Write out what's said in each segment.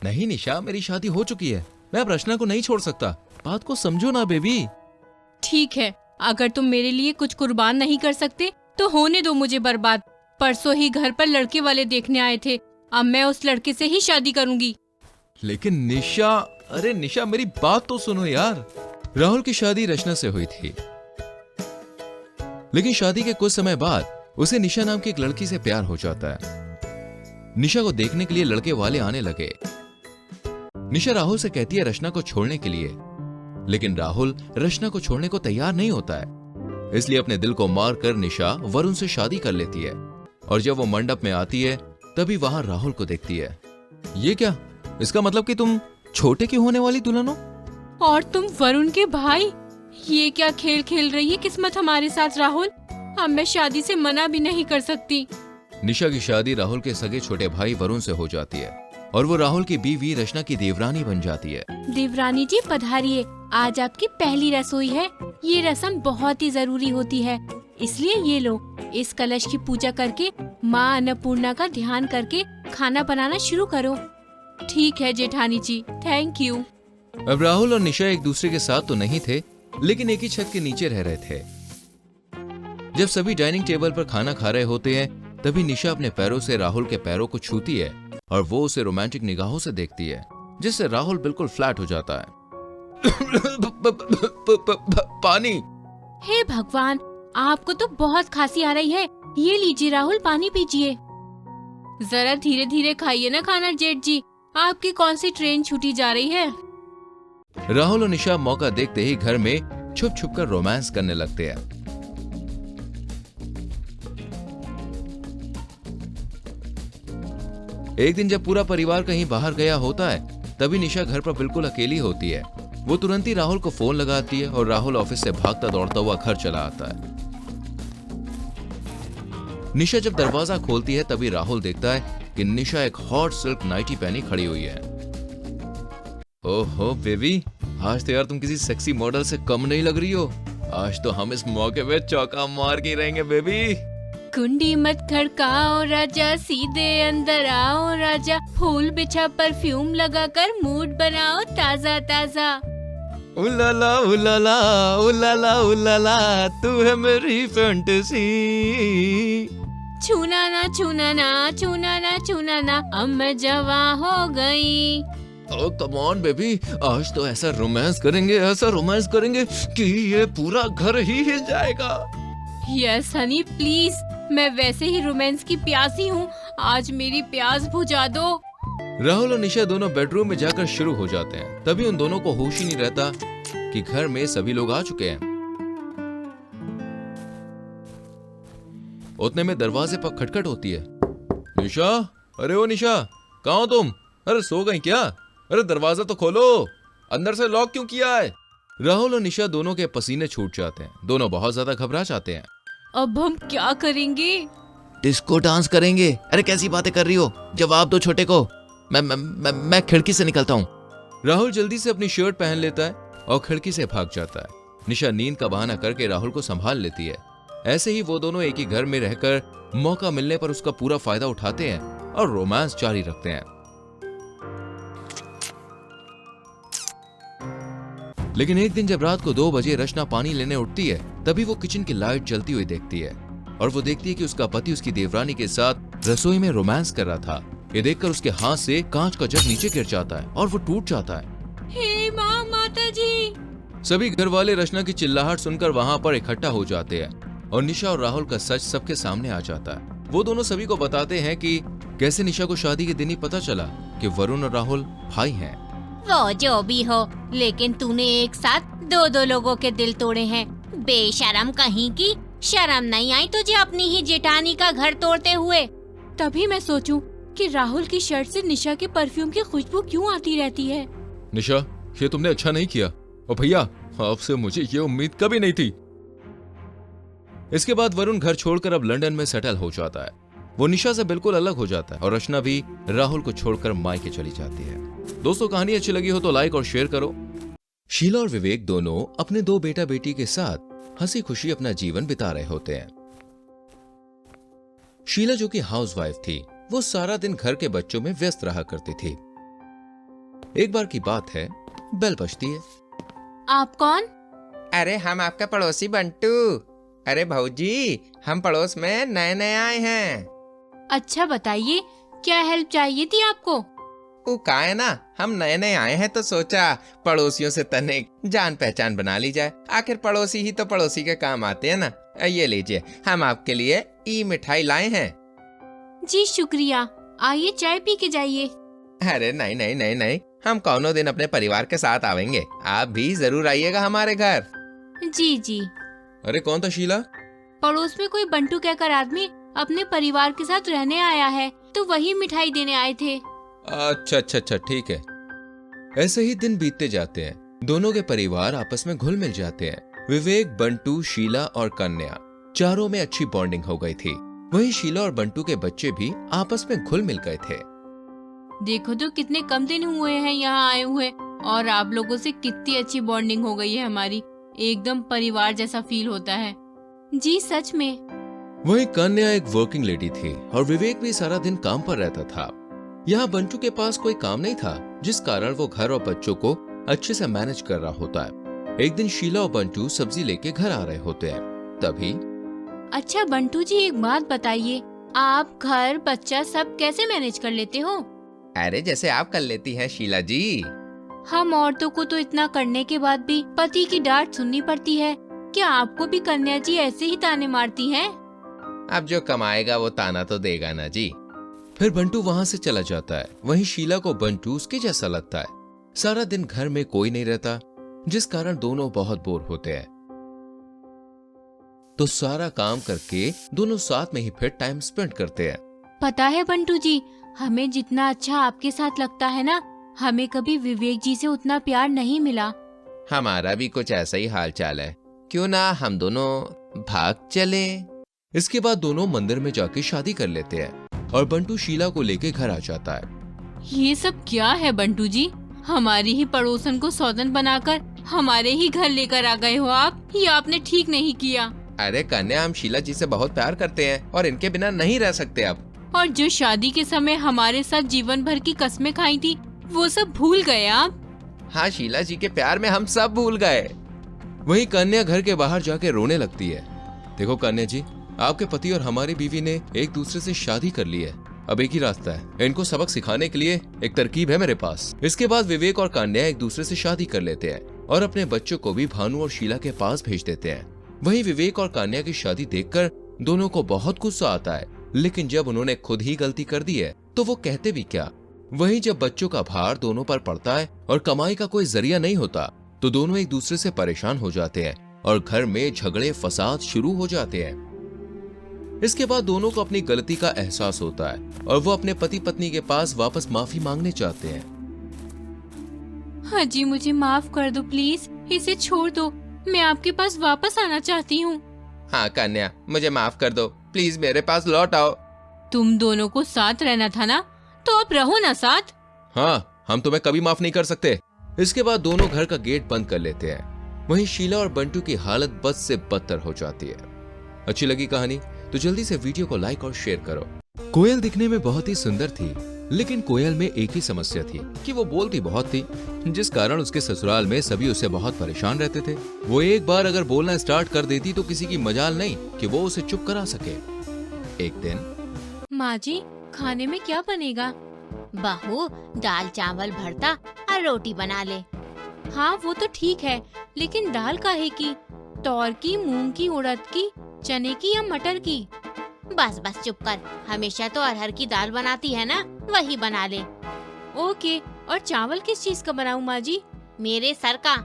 नहीं निशा, मेरी शादी हो चुकी है। मैं अब रचना को नहीं छोड़ सकता। बात को समझो ना बेबी। ठीक है, अगर तुम मेरे लिए कुछ कुर्बान नहीं कर सकते तो होने दो मुझे बर्बाद। परसों ही घर पर लड़के वाले देखने आए थे, अब मैं उस लड़के से ही शादी करूंगी। लेकिन निशा, अरे निशा मेरी बात तो सुनो यार। राहुल की शादी रचना से हुई थी, लेकिन शादी के कुछ समय बाद उसे निशा नाम की एक लड़की से प्यार हो जाता है। निशा को देखने के लिए लड़के वाले आने लगे। निशा राहुल से कहती है रचना को छोड़ने के लिए, लेकिन राहुल रचना को छोड़ने को तैयार नहीं होता है। इसलिए अपने दिल को मारकर निशा वरुण से शादी कर लेती है। और जब वो मंडप में आती है तभी वहां राहुल को देखती है। ये क्या? इसका मतलब कि तुम छोटे की होने वाली दुल्हन हो? और तुम वरुण के भाई? ये क्या खेल खेल रही है किस्मत हमारे साथ राहुल। अब मैं शादी से मना भी नहीं कर सकती। निशा की शादी राहुल के सगे छोटे भाई वरुण से हो जाती है और वो राहुल की बीवी रचना की देवरानी बन जाती है। देवरानी जी पधारिए, आज आपकी पहली रसोई है। ये रस्म बहुत ही जरूरी होती है, इसलिए ये लो, इस कलश की पूजा करके माँ अन्नपूर्णा का ध्यान करके खाना बनाना शुरू करो। ठीक है जेठानी जी, थैंक यू। अब राहुल और निशा एक दूसरे के साथ तो नहीं थे, लेकिन एक ही छत के नीचे रह रहे थे। जब सभी डाइनिंग टेबल पर खाना खा रहे होते हैं तभी निशा अपने पैरों से राहुल के पैरों को छूती है और वो उसे रोमांटिक निगाहों से देखती है, जिससे राहुल बिल्कुल फ्लैट हो जाता है। पानी। हे भगवान, आपको तो बहुत खांसी आ रही है। ये लीजिए राहुल, पानी पीजिए। जरा धीरे धीरे खाइए ना खाना जेठ जी, आपकी कौन सी ट्रेन छूटी जा रही है। राहुल और निशा मौका देखते ही घर में छुप छुप कर रोमांस करने लगते हैं। एक दिन जब पूरा परिवार कहीं बाहर गया होता है तभी निशा घर पर बिल्कुल अकेली होती है। वो तुरंत ही राहुल को फोन लगाती है और राहुल ऑफिस से भागता दौड़ता हुआ घर चला आता है। निशा जब दरवाजा खोलती है तभी राहुल देखता है कि निशा एक हॉट सिल्क नाइटी पहनी खड़ी हुई है। ओहो बेबी, आज तो यार तुम किसी सेक्सी मॉडल से कम नहीं लग रही हो। आज तो हम इस मौके पे चौका मार के रहेंगे बेबी। कुंडी मत खड़काओ राजा, सीधे अंदर आओ राजा, फूल बिछा परफ्यूम लगाकर मूड बनाओ ताजा ताजा। उलाला उलाला उलाला उलाला, तू है मेरी फैंटेसी। छूना ना छूना ना छूना ना छूना ना, अब मैं जवां हो गई। ओह कम ऑन बेबी, आज तो ऐसा रोमांस करेंगे कि ये पूरा घर ही हिल जाएगा। यस हनी प्लीज, मैं वैसे ही रोमांस की प्यासी हूँ, आज मेरी प्यास बुझा दो। राहुल और निशा दोनों बेडरूम में जाकर शुरू हो जाते हैं। तभी उन दोनों को होश ही नहीं रहता कि घर में सभी लोग आ चुके हैं। उतने में दरवाजे पर खटखट होती है। निशा, अरे ओ निशा, कहाँ हो तुम? अरे सो गई क्या? अरे दरवाजा तो खोलो, अंदर से लॉक क्यों किया है? राहुल और निशा दोनों के पसीने छूट जाते हैं। दोनों बहुत ज्यादा घबरा जाते हैं। अब हम क्या करेंगे? डिस्को डांस करेंगे। अरे कैसी बातें कर रही हो, जवाब दो छोटे को। मैं खिड़की से निकलता हूँ। राहुल जल्दी से अपनी शर्ट पहन लेता है और खिड़की से भाग जाता है। निशा नींद का बहाना करके राहुल को संभाल लेती है। ऐसे ही वो दोनों एक ही घर में रहकर मौका मिलने पर उसका पूरा फायदा उठाते हैं और रोमांस जारी रखते हैं। लेकिन एक दिन जब रात को 2 बजे रचना पानी लेने उठती है तभी वो किचन की लाइट जलती हुई देखती है और वो देखती है कि उसका पति उसकी देवरानी के साथ रसोई में रोमांस कर रहा था। ये देखकर उसके हाथ से कांच का जग नीचे गिर जाता है और वो टूट जाता है। हे माँ, माता जी। सभी घर वाले रचना की चिल्लाहट सुनकर वहां पर इकट्ठा हो जाते हैं और निशा और राहुल का सच सबके सामने आ जाता है। वो दोनों सभी को बताते हैं कि कैसे निशा को शादी के दिन ही पता चला कि वरुण और राहुल भाई हैं। वो जो भी हो, लेकिन तूने एक साथ 2 लोगों के दिल तोड़े हैं। बेशरम कहीं की, शर्म नहीं आई तुझे अपनी ही जेठानी का घर तोड़ते हुए? तभी मैं सोचूं कि राहुल की शर्ट से निशा के परफ्यूम की खुशबू क्यों आती रहती है। निशा, ये तुमने अच्छा नहीं किया। और भैया, आपसे मुझे ये उम्मीद कभी नहीं थी। इसके बाद वरुण घर छोड़कर अब लंदन में सेटल हो जाता है। वो निशा से बिल्कुल अलग हो जाता है और रचना भी राहुल को छोड़कर मायके चली जाती है। दोस्तों, कहानी अच्छी लगी हो तो लाइक और शेयर करो। शीला और विवेक दोनों अपने 2 बेटा बेटी के साथ हंसी खुशी अपना जीवन बिता रहे होते हैं। शीला जो कि हाउसवाइफ थी, वो सारा दिन घर के बच्चों में व्यस्त रहा करती थी। एक बार की बात है, बेल बजती है। आप कौन? अरे हम आपका पड़ोसी बंटू। अरे भाऊजी, हम पड़ोस में नए नए आए हैं। अच्छा बताइए, क्या हेल्प चाहिए थी आपको? वो का है ना, हम नए नए आए हैं तो सोचा पड़ोसियों से तनिक जान पहचान बना ली जाए। आखिर पड़ोसी ही तो पड़ोसी के काम आते हैं ना। ये लीजिए, हम आपके लिए ई मिठाई लाए हैं। जी शुक्रिया, आइए चाय पी के जाइए। अरे नहीं नहीं नहीं नहीं, हम कौनों दिन अपने परिवार के साथ आवेंगे। आप भी जरूर आइएगा हमारे घर। जी जी। अरे कौन था शीला? पड़ोस में कोई बंटू कहकर आदमी अपने परिवार के साथ रहने आया है, तो वही मिठाई देने आए थे। अच्छा अच्छा अच्छा, ठीक है। ऐसे ही दिन बीतते जाते हैं। दोनों के परिवार आपस में घुल मिल जाते हैं। विवेक, बंटू, शीला और कन्या, चारों में अच्छी बॉन्डिंग हो गई थी। वहीं शीला और बंटू के बच्चे भी आपस में घुल मिल गए थे। देखो तो कितने कम दिन हुए हैं यहाँ आए हुए, और आप लोगों से कितनी अच्छी बॉन्डिंग हो गई है हमारी। एकदम परिवार जैसा फील होता है। जी सच में। वहीं कन्या एक वर्किंग लेडी थी और विवेक भी सारा दिन काम पर रहता था। यहाँ बंटू के पास कोई काम नहीं था, जिस कारण वो घर और बच्चों को अच्छे से मैनेज कर रहा होता है। एक दिन शीला और बंटू सब्जी लेके घर आ रहे होते हैं। तभी अच्छा बंटू जी, एक बात बताइए, आप घर बच्चा सब कैसे मैनेज कर लेते हो? अरे जैसे आप कर लेती हैं शीला जी। हम औरतों को तो इतना करने के बाद भी पति की डांट सुननी पड़ती है। क्या आपको भी कन्या जी ऐसे ही ताने मारती हैं? अब जो कमाएगा वो ताना तो देगा ना जी। फिर बंटू वहां से चला जाता है। वहीं शीला को बंटू उसके जैसा लगता है। सारा दिन घर में कोई नहीं रहता, जिस कारण दोनों बहुत बोर होते हैं। तो सारा काम करके दोनों साथ में ही फिर टाइम स्पेंड करते हैं। पता है बंटू जी, हमें जितना अच्छा आपके साथ लगता है ना, हमें कभी विवेक जी से उतना प्यार नहीं मिला। हमारा भी कुछ ऐसा ही हाल चाल है। क्यों ना हम दोनों भाग चले। इसके बाद दोनों मंदिर में जाके शादी कर लेते हैं और बंटू शीला को लेके घर आ जाता है। ये सब क्या है बंटू जी? हमारी ही पड़ोसन को सौतन बनाकर हमारे ही घर लेकर आ गए हो आप। ये आपने ठीक नहीं किया। अरे कन्या, हम शीला जी से बहुत प्यार करते हैं और इनके बिना नहीं रह सकते अब। और जो शादी के समय हमारे साथ जीवन भर की कस्में खाई थी, वो सब भूल गए आप? हाँ, शीला जी के प्यार में हम सब भूल गए। वहीं कन्या घर के बाहर जाके रोने लगती है। देखो कन्या जी, आपके पति और हमारी बीवी ने एक दूसरे से शादी कर ली है। अब एक ही रास्ता है, इनको सबक सिखाने के लिए एक तरकीब है मेरे पास। इसके बाद विवेक और कन्या एक दूसरे से शादी कर लेते हैं और अपने बच्चों को भी भानु और शीला के पास भेज देते हैं। वहीं विवेक और कन्या की शादी देखकर दोनों को बहुत गुस्सा आता है, लेकिन जब उन्होंने खुद ही गलती कर दी है तो वो कहते भी क्या। वहीं जब बच्चों का भार दोनों पर पड़ता है और कमाई का कोई जरिया नहीं होता, तो दोनों एक दूसरे से परेशान हो जाते हैं और घर में झगड़े फसाद शुरू हो जाते हैं। इसके बाद दोनों को अपनी गलती का एहसास होता है और वो अपने पति पत्नी के पास वापस माफी मांगने चाहते हैं। हाँ जी, मुझे माफ कर दो प्लीज, इसे छोड़ दो, मैं आपके पास वापस आना चाहती हूँ। हाँ कन्या, मुझे माफ कर दो, प्लीज मेरे पास लौट आओ। तुम दोनों को साथ रहना था ना, तो अब रहो ना साथ। हाँ, हम तुम्हें कभी माफ नहीं कर सकते। इसके बाद दोनों घर का गेट बंद कर लेते हैं। वहीं शीला और बंटू की हालत बद से बदतर हो जाती है। अच्छी लगी कहानी तो जल्दी से वीडियो को लाइक और शेयर करो। कोयल दिखने में बहुत ही सुंदर थी, लेकिन कोयल में एक ही समस्या थी कि वो बोलती बहुत थी, जिस कारण उसके ससुराल में सभी उससे बहुत परेशान रहते थे। वो एक बार अगर बोलना स्टार्ट कर देती तो किसी की मजाल नहीं कि वो उसे चुप करा सके। एक दिन, माँ जी, खाने में क्या बनेगा? बहू, दाल चावल भरता और रोटी बना ले। हाँ वो तो ठीक है, लेकिन दाल काहे की? तौर की, मूंग की, उड़द की, चने की या मटर की? बस बस चुप कर, हमेशा तो अरहर की दाल बनाती है ना, वही बना ले। ओके, और चावल किस चीज का बनाऊं माँ जी? मेरे सर का।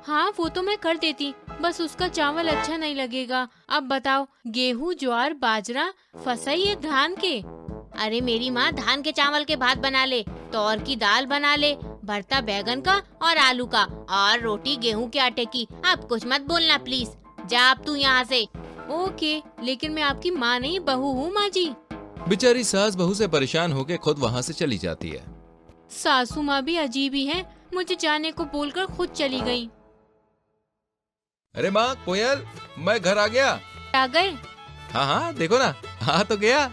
हाँ वो तो मैं कर देती, बस उसका चावल अच्छा नहीं लगेगा। अब बताओ, गेहूं, ज्वार, बाजरा, फसई या धान के? अरे मेरी माँ धान के चावल के भात बना ले, तौर की दाल बना ले, भरता बैगन का और आलू का, और रोटी गेहूं के आटे की। अब कुछ मत बोलना प्लीज, जा अब तू यहाँ से। ओके, लेकिन मैं आपकी माँ नहीं बहू हूँ माँ जी। बेचारी सास बहू से परेशान होकर खुद वहाँ से चली जाती है। सासू माँ भी अजीब ही है, मुझे जाने को बोलकर खुद चली गई। अरे माँ कोयल, मैं घर आ गया। आ गए? हाँ हाँ, देखो ना, आ तो गया।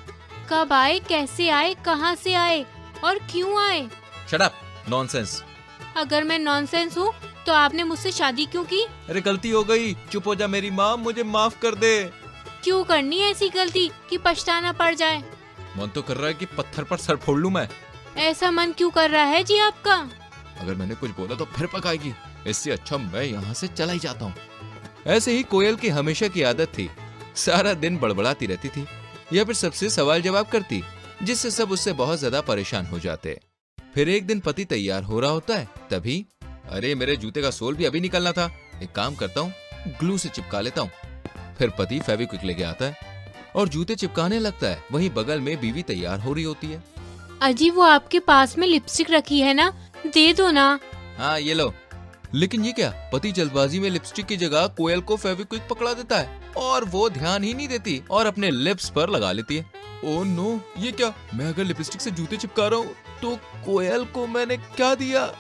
कब आए, कैसे आए, कहाँ से आए और क्यों आए? Shut up, nonsense. अगर मैं नॉनसेंस हूँ तो आपने मुझसे शादी क्यों की? अरे गलती हो गई, चुप हो जा मेरी माँ, मुझे माफ कर दे। क्यों करनी है ऐसी गलती कि पछताना पड़ जाए? मन तो कर रहा है कि पत्थर पर सर फोड़ लूं मैं। ऐसा मन क्यों कर रहा है जी आपका? अगर मैंने कुछ बोला तो फिर पकाएगी, इससे अच्छा मैं यहाँ से चला ही जाता हूँ। ऐसे ही कोयल की हमेशा की आदत थी, सारा दिन बड़बड़ाती रहती थी या फिर सबसे सवाल जवाब करती, जिससे सब उससे बहुत ज्यादा परेशान हो जाते। फिर एक दिन पति तैयार हो रहा होता है, तभी अरे मेरे जूते का सोल भी अभी निकलना था, एक काम करता हूँ ग्लू से चिपका लेता हूँ। फिर पति फेविक्विक लेके आता है और जूते चिपकाने लगता है। वहीं बगल में बीवी तैयार हो रही होती है। अजी वो आपके पास में लिपस्टिक रखी है ना, दे दो ना। हाँ ये लो। लेकिन ये क्या, पति जल्दबाजी में लिपस्टिक की जगह कोयल को फेविक्विक पकड़ा देता है और वो ध्यान ही नहीं देती और अपने लिप्स पर लगा लेती है। ओह नो, ये क्या, मैं अगर लिपस्टिक से जूते चिपका रहा हूँ तो कोयल को मैंने क्या दिया?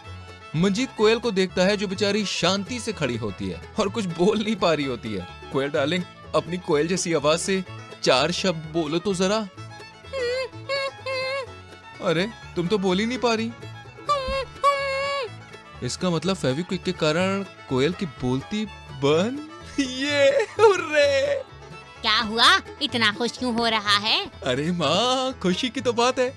मंजीत कोयल को देखता है जो बेचारी शांति से खड़ी होती है और कुछ बोल नहीं पा रही होती है। कोयल डार्लिंग, अपनी कोयल जैसी आवाज से 4 शब्द बोलो तो जरा। अरे तुम तो बोल ही नहीं पा रही। इसका मतलब फेविक्विक के कारण कोयल की बोलती बंद। ये हुर्रे! क्या हुआ, इतना खुश क्यों हो रहा है? अरे माँ, खुशी की तो बात है।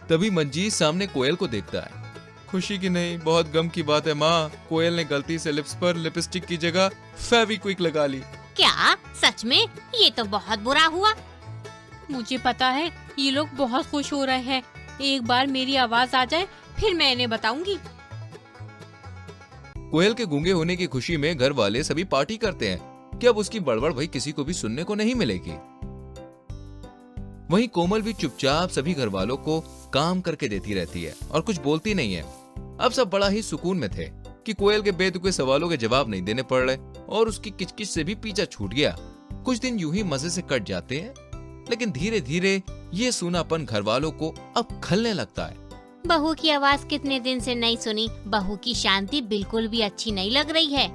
तभी मंजीत सामने कोयल को देखता है। खुशी की नहीं, बहुत गम की बात है माँ, कोयल ने गलती से लिप्स पर लिपस्टिक की जगह फेविक्विक लगा ली। क्या सच में? ये तो बहुत बुरा हुआ। मुझे पता है ये लोग बहुत खुश हो रहे हैं, एक बार मेरी आवाज आ जाए फिर मैं इन्हें बताऊंगी। कोयल के गूंगे होने की खुशी में घर वाले सभी पार्टी करते हैं कि अब उसकी बड़बड़ भाई किसी को भी सुनने को नहीं मिलेगी। वहीं कोमल भी चुपचाप सभी घर वालों को काम करके देती रहती है और कुछ बोलती नहीं है। अब सब बड़ा ही सुकून में थे कि कोयल के बेतुके सवालों के जवाब नहीं देने पड़ रहे और उसकी किचकिच से भी पीछा छूट गया। कुछ दिन यूं ही मजे से कट जाते हैं, लेकिन धीरे धीरे ये सूनापन घर वालों को अब खलने लगता है। बहू की आवाज कितने दिन से नहीं सुनी, बहू की शांति बिल्कुल भी अच्छी नहीं लग रही है।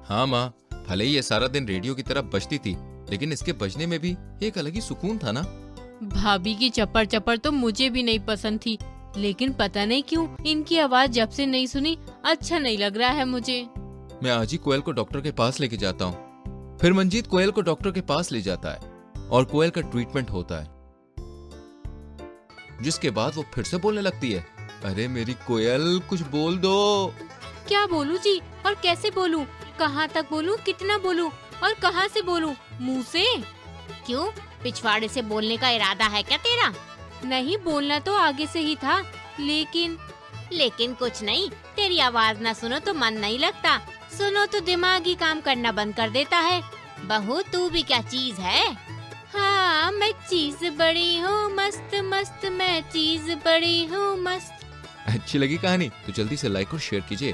हाँ माँ, भले ही ये सारा दिन रेडियो की तरफ बजती थी, लेकिन इसके बजने में भी एक अलग ही सुकून था ना। भाभी की चप्पड़ चप्पड़ तो मुझे भी नहीं पसंद थी, लेकिन पता नहीं क्यों इनकी आवाज जब से नहीं सुनी अच्छा नहीं लग रहा है मुझे। मैं आज ही कोयल को डॉक्टर के पास लेके जाता हूँ। फिर मंजीत कोयल को डॉक्टर के पास ले जाता है और कोयल का ट्रीटमेंट होता है, जिसके बाद वो फिर से बोलने लगती है। अरे मेरी कोयल, कुछ बोल दो। क्या बोलूं जी, और कैसे बोलूं? कहाँ तक बोलूं, कितना बोलूं और कहाँ से बोलूं? मुंह से? क्यों, पिछवाड़े से बोलने का इरादा है क्या तेरा? नहीं, बोलना तो आगे से ही था, लेकिन कुछ नहीं, तेरी आवाज ना सुनो तो मन नहीं लगता, सुनो तो दिमाग ही काम करना बंद कर देता है। बहू तू भी क्या चीज है? हाँ मैं चीज बड़ी हूँ मस्त मस्त, मैं चीज बड़ी हूँ मस्त। अच्छी लगी कहानी तो जल्दी से लाइक और शेयर कीजिए